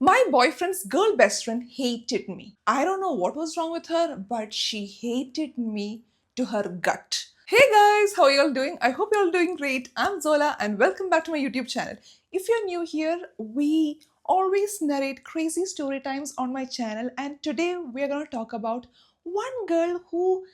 My boyfriend's girl best friend hated me. I don't know what was wrong with her, but she hated me to her gut. Hey guys, how are you all doing? I hope you're all doing great. I'm Zola and welcome back to my YouTube channel. If you're new here, we always narrate crazy story times on my channel, and today we're gonna talk about one girl who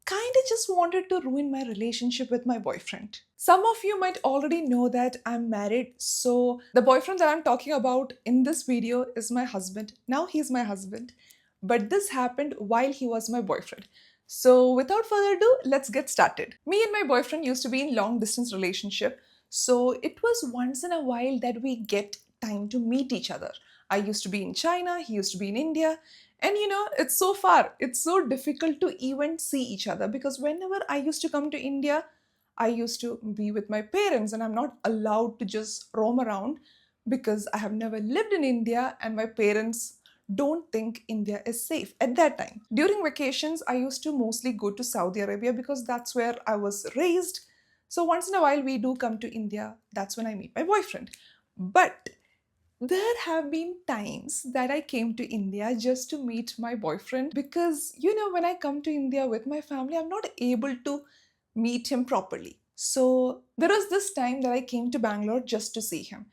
kind of just wanted to ruin my relationship with my boyfriend. Some of you might already know that I'm married, so the boyfriend that I'm talking about in this video is my husband. Now he's my husband, but this happened while he was my boyfriend. So without further ado, let's get started. Me and my boyfriend used to be in long distance relationship, so it was once in a while that we get time to meet each other. I used to be in China, he used to be in India, and it's so far, it's so difficult to even see each other because whenever I used to come to India, I used to be with my parents and I'm not allowed to just roam around because I have never lived in India and my parents don't think India is safe at that time. During vacations, I used to mostly go to Saudi Arabia because that's where I was raised. So once in a while, we do come to India. That's when I meet my boyfriend. But there have been times that I came to India just to meet my boyfriend because, when I come to India with my family, I'm not able to meet him properly. So there was this time that I came to Bangalore just to see him.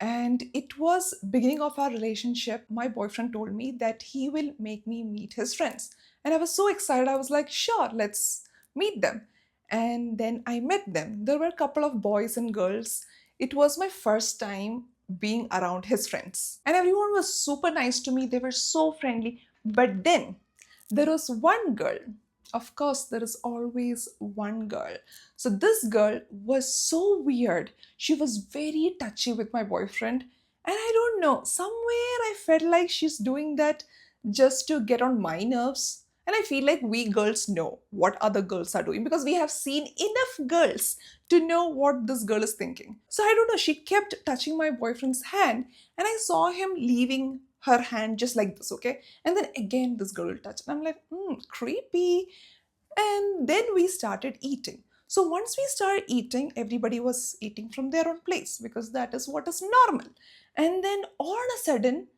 And it was beginning of our relationship. My boyfriend told me that he will make me meet his friends. And I was so excited. I was like, sure, let's meet them. And then I met them. There were a couple of boys and girls. It was my first time being around his friends. And everyone was super nice to me. They were so friendly. But then there was one girl. Of course, there is always one girl. So this girl was so weird. She was very touchy with my boyfriend. And I don't know, somewhere I felt like she's doing that just to get on my nerves. And I feel like we girls know what other girls are doing because we have seen enough girls to know what this girl is thinking. So I don't know, she kept touching my boyfriend's hand and I saw him leaving her hand just like this, okay? And then again, this girl will touch. And I'm like, creepy. And then we started eating. So once we started eating, everybody was eating from their own place because that is what is normal. And then all of a sudden,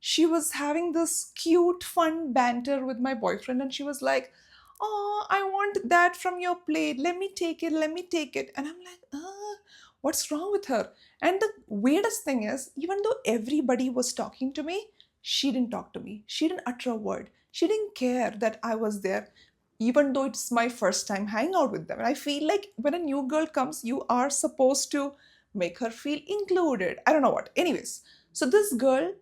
she was having this cute, fun banter with my boyfriend, and she was like, "Oh, I want that from your plate. Let me take it. Let me take it." And I'm like, what's wrong with her? And the weirdest thing is, even though everybody was talking to me, she didn't talk to me. She didn't utter a word. She didn't care that I was there, even though it's my first time hanging out with them. And I feel like when a new girl comes, you are supposed to make her feel included. I don't know what. Anyways, so this girl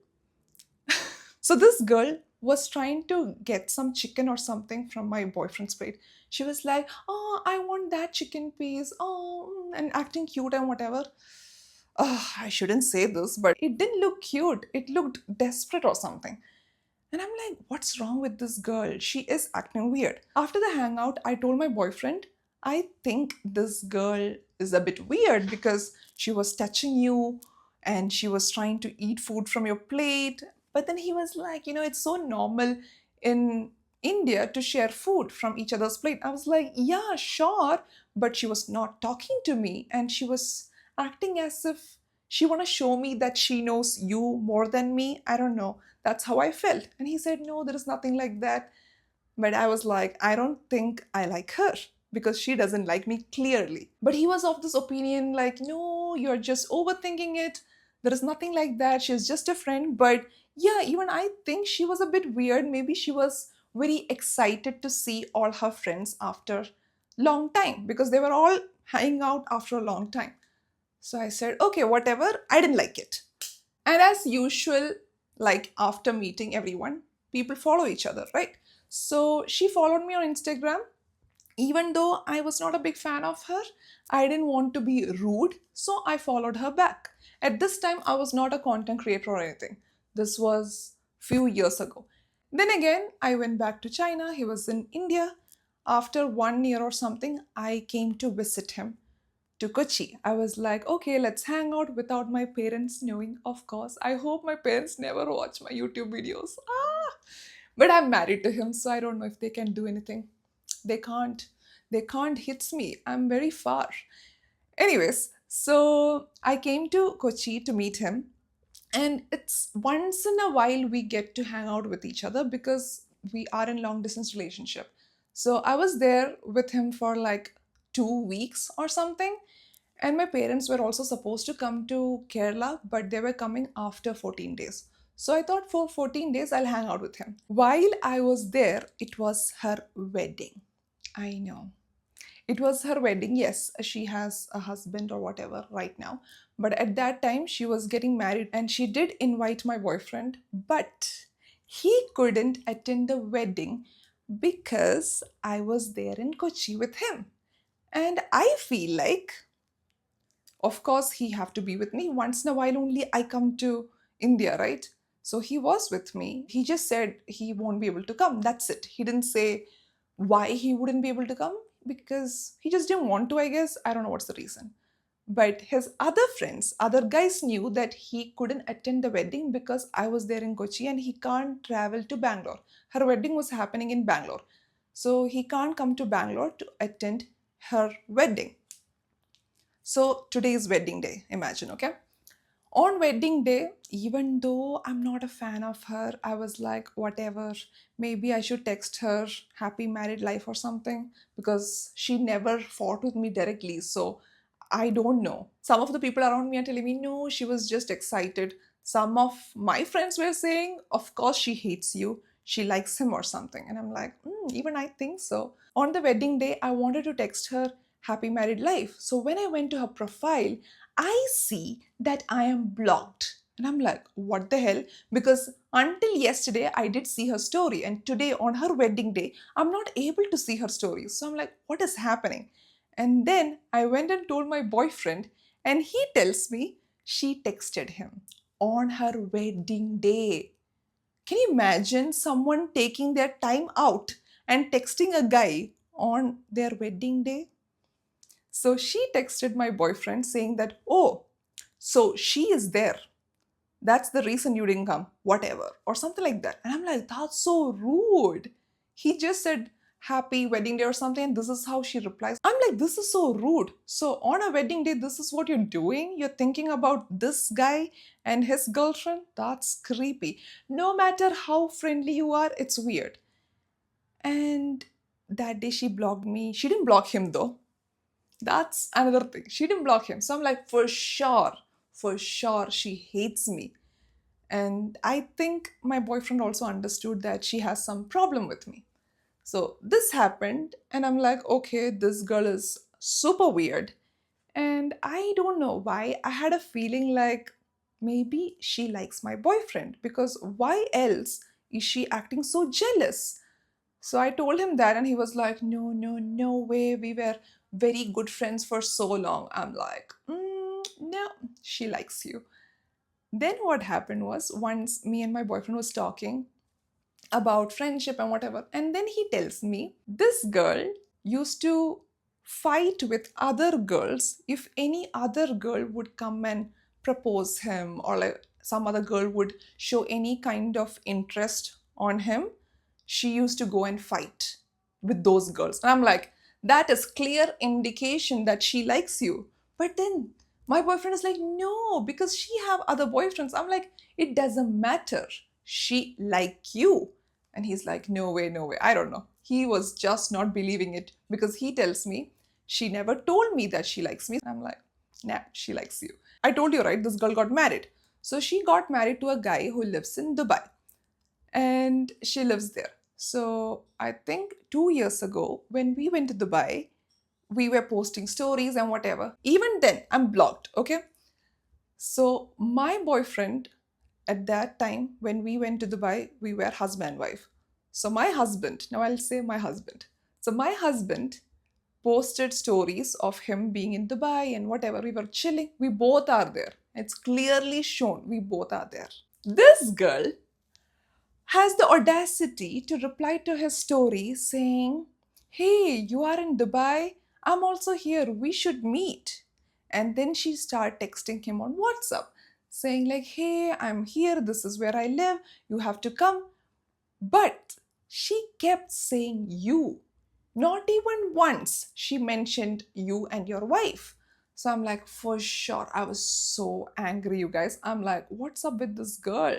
so this girl was trying to get some chicken or something from my boyfriend's plate. She was like, "Oh, I want that chicken piece." Oh, and acting cute and whatever. Oh, I shouldn't say this, but it didn't look cute. It looked desperate or something. And I'm like, what's wrong with this girl? She is acting weird. After the hangout, I told my boyfriend, I think this girl is a bit weird because she was touching you and she was trying to eat food from your plate. But then he was like, it's so normal in India to share food from each other's plate. I was like, yeah, sure. But she was not talking to me and she was acting as if she want to show me that she knows you more than me. I don't know. That's how I felt. And he said, no, there is nothing like that. But I was like, I don't think I like her because she doesn't like me clearly. But he was of this opinion like, no, you're just overthinking it. There is nothing like that. She's just a friend. But yeah, even I think she was a bit weird. Maybe she was very excited to see all her friends after long time because they were all hanging out after a long time. So I said, okay, whatever. I didn't like it. And as usual, like after meeting everyone, people follow each other, right? So she followed me on Instagram. Even though I was not a big fan of her, I didn't want to be rude, so I followed her back. At this time, I was not a content creator or anything. This was few years ago. Then again, I went back to China. He was in India. After 1 year or something, I came to visit him to Kochi. I was like, okay, let's hang out without my parents knowing, of course. I hope my parents never watch my YouTube videos. But I'm married to him, so I don't know if they can do anything. They can't. They can't hit me. I'm very far. Anyways, so I came to Kochi to meet him. And it's once in a while we get to hang out with each other because we are in long distance relationship. So I was there with him for like 2 weeks or something, and my parents were also supposed to come to Kerala, but they were coming after 14 days. So I thought for 14 days I'll hang out with him. While I was there, it was her wedding. I know. It was her wedding. Yes, she has a husband or whatever right now. But at that time, she was getting married and she did invite my boyfriend, but he couldn't attend the wedding because I was there in Kochi with him. And I feel like, of course, he have to be with me. Once in a while only I come to India, right? So he was with me. He just said he won't be able to come. That's it. He didn't say why he wouldn't be able to come, because he just didn't want to, I guess. I don't know what's the reason. But his other friends, other guys knew that he couldn't attend the wedding because I was there in Kochi and he can't travel to Bangalore. Her wedding was happening in Bangalore. So he can't come to Bangalore to attend her wedding. So today is wedding day, imagine, okay? On wedding day, even though I'm not a fan of her, I was like, whatever, maybe I should text her happy married life or something, because she never fought with me directly. So I don't know. Some of the people around me are telling me, no, she was just excited. Some of my friends were saying, of course, she hates you. She likes him or something. And I'm like, even I think so. On the wedding day, I wanted to text her happy married life. So when I went to her profile, I see that I am blocked. And I'm like, what the hell? Because until yesterday, I did see her story. And today, on her wedding day, I'm not able to see her story. So I'm like, what is happening? And then I went and told my boyfriend, and he tells me she texted him on her wedding day. Can you imagine someone taking their time out and texting a guy on their wedding day? So she texted my boyfriend saying that, oh, so she is there. That's the reason you didn't come, whatever, or something like that. And I'm like, that's so rude. He just said, happy wedding day or something, and this is how she replies. I'm like, this is so rude. So on a wedding day, this is what you're doing? You're thinking about this guy and his girlfriend? That's creepy. No matter how friendly you are, it's weird. And that day she blocked me. She didn't block him though. That's another thing. She didn't block him. So I'm like, for sure, she hates me. And I think my boyfriend also understood that she has some problem with me. So this happened, and I'm like, okay, this girl is super weird. And I don't know why. I had a feeling like maybe she likes my boyfriend, because why else is she acting so jealous? So I told him that, and he was like, no, no, no way. We were very good friends for so long. I'm like, no, she likes you. Then what happened was, once me and my boyfriend was talking about friendship and whatever, and then he tells me this girl used to fight with other girls if any other girl would come and propose him, or like some other girl would show any kind of interest on him. She used to go and fight with those girls, and I'm like, that is clear indication that she likes you. But then my boyfriend is like, no, because she have other boyfriends. I'm like, it doesn't matter, she like you. And he's like, no way, no way. I don't know, he was just not believing it, because he tells me she never told me that she likes me. I'm like, nah, she likes you. I told you, right, this girl got married. So she got married to a guy who lives in Dubai, and she lives there. So I think 2 years ago, when we went to Dubai, we were posting stories and whatever. Even then, I'm blocked, okay? So my boyfriend, at that time when we went to Dubai, we were husband and wife. So my husband, now I'll say my husband. So my husband posted stories of him being in Dubai and whatever. We were chilling. We both are there. It's clearly shown we both are there. This girl has the audacity to reply to his story saying, hey, you are in Dubai, I'm also here, we should meet. And then she started texting him on WhatsApp saying like, hey, I'm here, this is where I live, you have to come. But she kept saying you. Not even once she mentioned you and your wife. So I'm like, for sure. I was so angry, you guys. I'm like, what's up with this girl?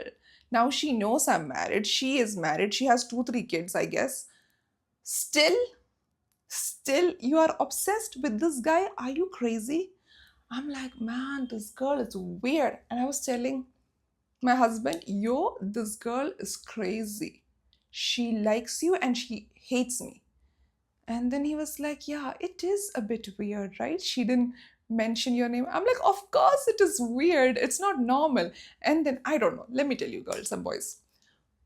Now she knows I'm married. She is married. She has two, three kids, I guess. Still, still, you are obsessed with this guy? Are you crazy? I'm like, man, this girl is weird. And I was telling my husband, yo, this girl is crazy. She likes you and she hates me. And then he was like, yeah, it is a bit weird, right? She didn't mention your name. I'm like, of course it is weird. It's not normal. And then I don't know. Let me tell you, girls and boys.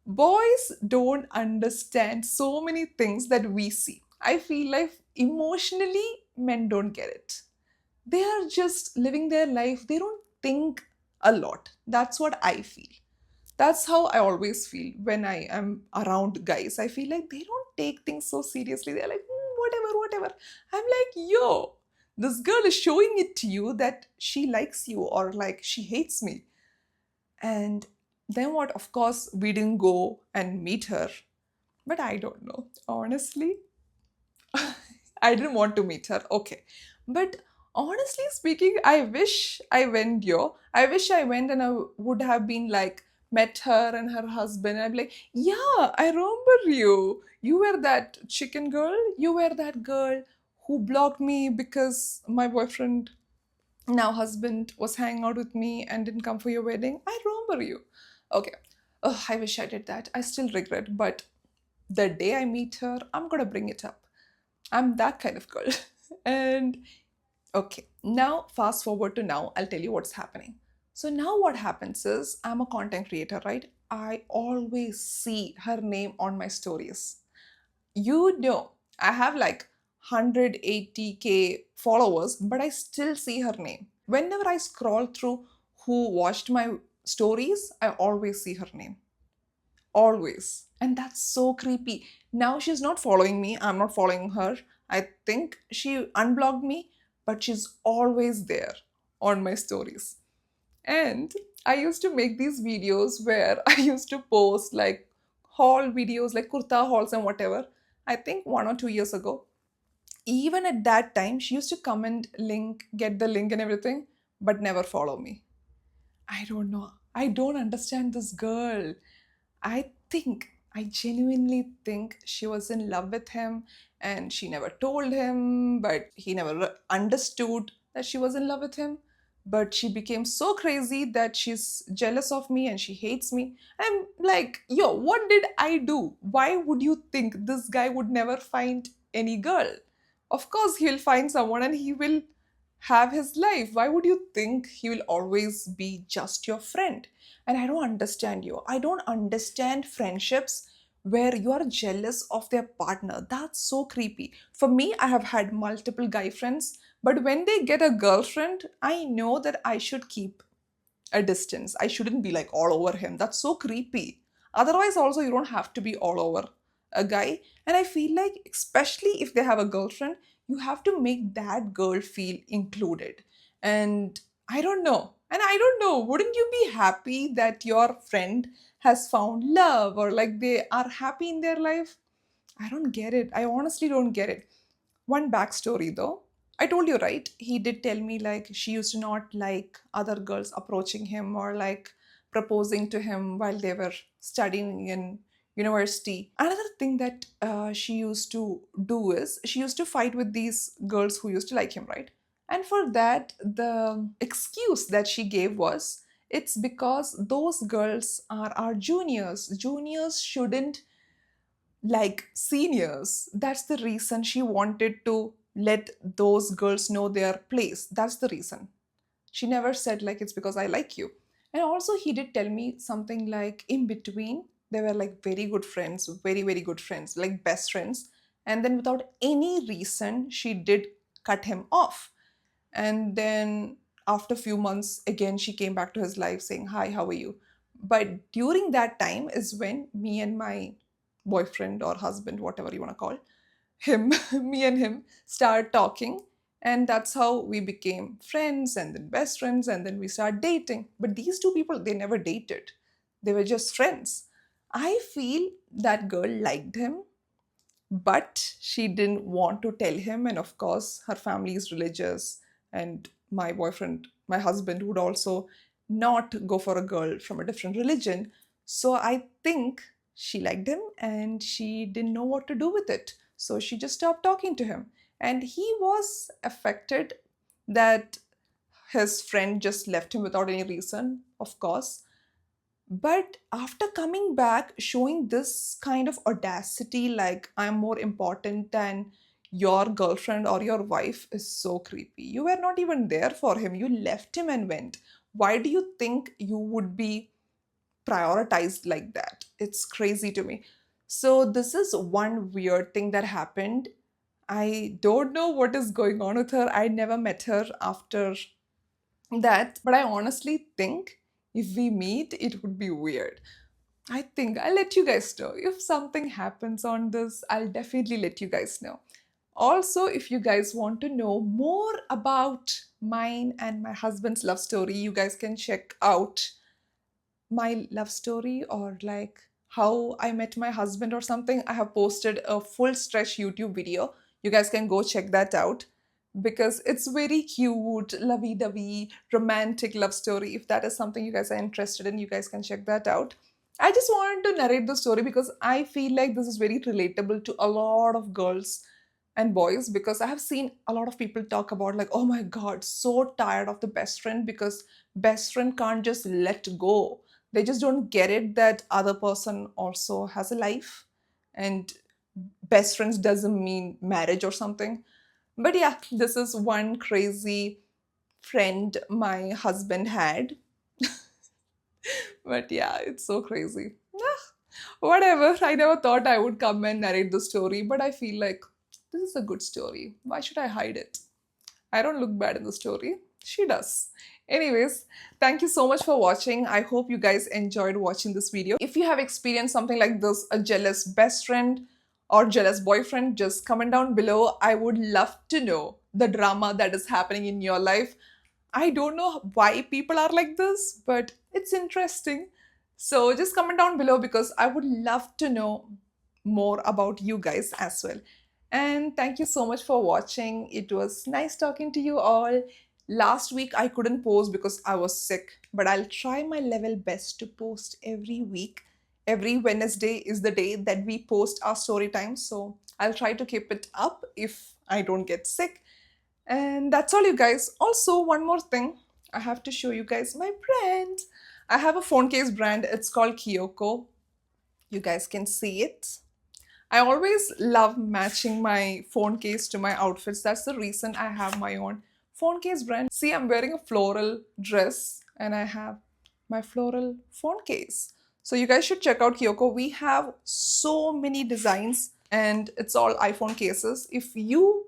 Boys don't understand so many things that we see. I feel like emotionally, men don't get it. They are just living their life. They don't think a lot. That's what I feel. That's how I always feel when I am around guys. I feel like they don't take things so seriously. They're like, whatever, whatever. I'm like, yo, this girl is showing it to you that she likes you or like she hates me. And then what? Of course, we didn't go and meet her. But I don't know. Honestly, I didn't want to meet her. Okay. But honestly speaking, I wish I went, yo. I wish I went and I would have been like, met her and her husband. I'd be like, yeah, I remember you. You were that chicken girl. You were that girl who blocked me because my boyfriend, now husband, was hanging out with me and didn't come for your wedding. I remember you. Okay. Ugh, I wish I did that. I still regret, but the day I meet her, I'm gonna bring it up. I'm that kind of girl. And okay, now fast forward to now, I'll tell you what's happening. So now what happens is I'm a content creator, right? I always see her name on my stories. You know, I have like 180K followers, but I still see her name. Whenever I scroll through who watched my stories, I always see her name. Always. And that's so creepy. Now she's not following me. I'm not following her. I think she unblocked me, but she's always there on my stories. And I used to make these videos where I used to post like haul videos, like kurta hauls and whatever. I think 1 or 2 years ago. Even at that time, she used to comment, link, get the link and everything, but never follow me. I don't know. I don't understand this girl. I genuinely think she was in love with him and she never told him, but he never understood that she was in love with him. But she became so crazy that she's jealous of me and she hates me. I'm like, yo, what did I do? Why would you think this guy would never find any girl? Of course, he will find someone and he will have his life. Why would you think he will always be just your friend? And I don't understand you. I don't understand friendships where you are jealous of their partner. That's so creepy. For me, I have had multiple guy friends, but when they get a girlfriend, I know that I should keep a distance. I shouldn't be like all over him. That's so creepy. Otherwise, also, you don't have to be all over a guy. And I feel like, especially if they have a girlfriend, you have to make that girl feel included. And I don't know. And I don't know, wouldn't you be happy that your friend has found love or like they are happy in their life? I don't get it. I honestly don't get it. One backstory though. I told you, right? He did tell me like she used to not like other girls approaching him or like proposing to him while they were studying in university. Another thing that she used to do is she used to fight with these girls who used to like him, right? And for that, the excuse that she gave was it's because those girls are our juniors. Juniors shouldn't like seniors. That's the reason she wanted to let those girls know their place. That's the reason. She never said like it's because I like you. And also he did tell me something like in between they were like very good friends, very very good friends, like best friends. And then without any reason she did cut him off. And then after a few months again she came back to his life saying hi, how are you? But during that time is when me and my boyfriend or husband, whatever you want to call him, me and him start talking. And that's how we became friends and then best friends and then we start dating. But these two people, they never dated. They were just friends. I feel that girl liked him, but she didn't want to tell him. And of course, her family is religious and my boyfriend, my husband, would also not go for a girl from a different religion. So I think she liked him and she didn't know what to do with it. So she just stopped talking to him. And he was affected that his friend just left him without any reason, of course. But after coming back, showing this kind of audacity, like I'm more important than your girlfriend or your wife, is so creepy. You were not even there for him, you left him and went. Why do you think you would be prioritized like that? It's crazy to me. So, this is one weird thing that happened. I don't know what is going on with her. I never met her after that, but I honestly think if we meet, it would be weird. I think I'll let you guys know. If something happens on this, I'll definitely let you guys know. Also, if you guys want to know more about mine and my husband's love story, you guys can check out my love story, or like how I met my husband or something. I have posted a full stretch YouTube video. You guys can go check that out because it's very cute, lovey-dovey, romantic love story. If that is something you guys are interested in, you guys can check that out. I just wanted to narrate the story because I feel like this is very relatable to a lot of girls and boys, because I have seen a lot of people talk about like, oh my god, so tired of the best friend because best friend can't just let go. They just don't get it that other person also has a life, and best friends doesn't mean marriage or something. But yeah, this is one crazy friend my husband had. But yeah, it's so crazy. Whatever, I never thought I would come and narrate the story, but I feel like this is a good story. Why should I hide it? I don't look bad in the story. She does. Anyways, thank you so much for watching. I hope you guys enjoyed watching this video. If you have experienced something like this, a jealous best friend or jealous boyfriend, just comment down below. I would love to know the drama that is happening in your life. I don't know why people are like this, but it's interesting. So just comment down below because I would love to know more about you guys as well. And thank you so much for watching. It was nice talking to you all. Last week I couldn't post because I was sick, but I'll try my level best to post every week. Every Wednesday is the day that we post our story time, so I'll try to keep it up if I don't get sick. And that's all, you guys. Also, one more thing, I have to show you guys my brand. I have a phone case brand. It's called Kyoko. You guys can see it. I always love matching my phone case to my outfits. That's the reason I have my own phone case brand. See, I'm wearing a floral dress and I have my floral phone case. So you guys should check out Kyoko. We have so many designs and it's all iPhone cases. If you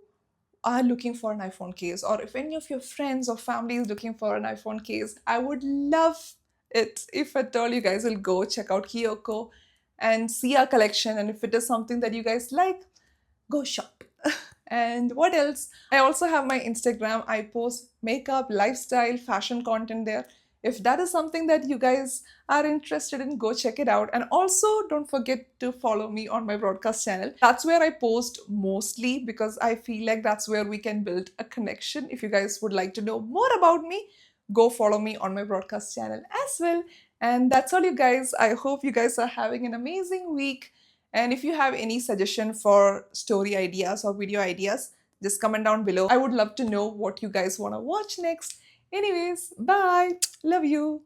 are looking for an iPhone case, or if any of your friends or family is looking for an iPhone case, I would love it if at all you guys will go check out Kyoko and see our collection. And if it is something that you guys like, go shop. And what else? I also have my Instagram. I post makeup, lifestyle, fashion content there. If that is something that you guys are interested in, go check it out. And also, don't forget to follow me on my broadcast channel. That's where I post mostly because I feel like that's where we can build a connection. If you guys would like to know more about me, go follow me on my broadcast channel as well. And that's all, you guys. I hope you guys are having an amazing week. And if you have any suggestion for story ideas or video ideas, just comment down below. I would love to know what you guys want to watch next. Anyways, bye. Love you.